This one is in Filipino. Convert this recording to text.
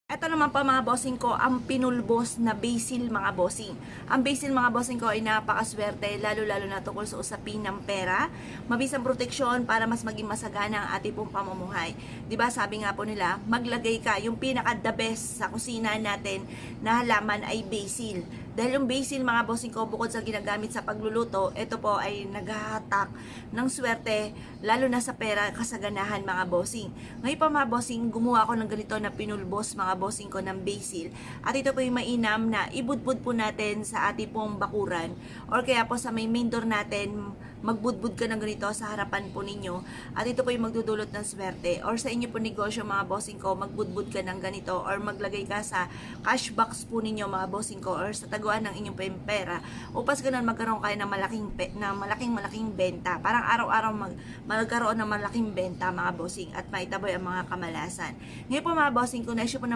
Ito naman po mga bossing ko, ang pinulbos na basil mga bossing. Ang basil mga bossing ko ay napakaswerte, lalo-lalo na tungkol sa usapin ng pera, mabisang proteksyon para mas maging masagana ang ating pong pamumuhay. Diba sabi nga po nila, maglagay ka, yung pinaka-the best sa kusina natin na halaman ay basil. Dahil yung basil mga bossing ko, bukod sa ginagamit sa pagluluto, ito po ay naghahatak ng swerte, lalo na sa pera, kasaganahan mga bossing. Ngayon pa mga bossing, gumawa ako ng ganito na pinulbos mga bossing ko ng basil. At ito po yung mainam na ibudbud po natin sa ating pong bakuran, or kaya po sa may main door natin, magbudbud ka ng ganito sa harapan po ninyo. At ito po yung magdudulot ng swerte. Or sa inyo po negosyo mga bossing ko, magbudbud ka ng ganito, or maglagay ka sa cash box po ninyo mga bossing ko, or sa taguan ng inyong pera, upas ganun magkaroon kayo ng malaking benta. Parang araw-araw magkaroon ng malaking benta mga bossing, at maitaboy ang mga kamalasan. Ngayon po mga bossing ko, na-issue po na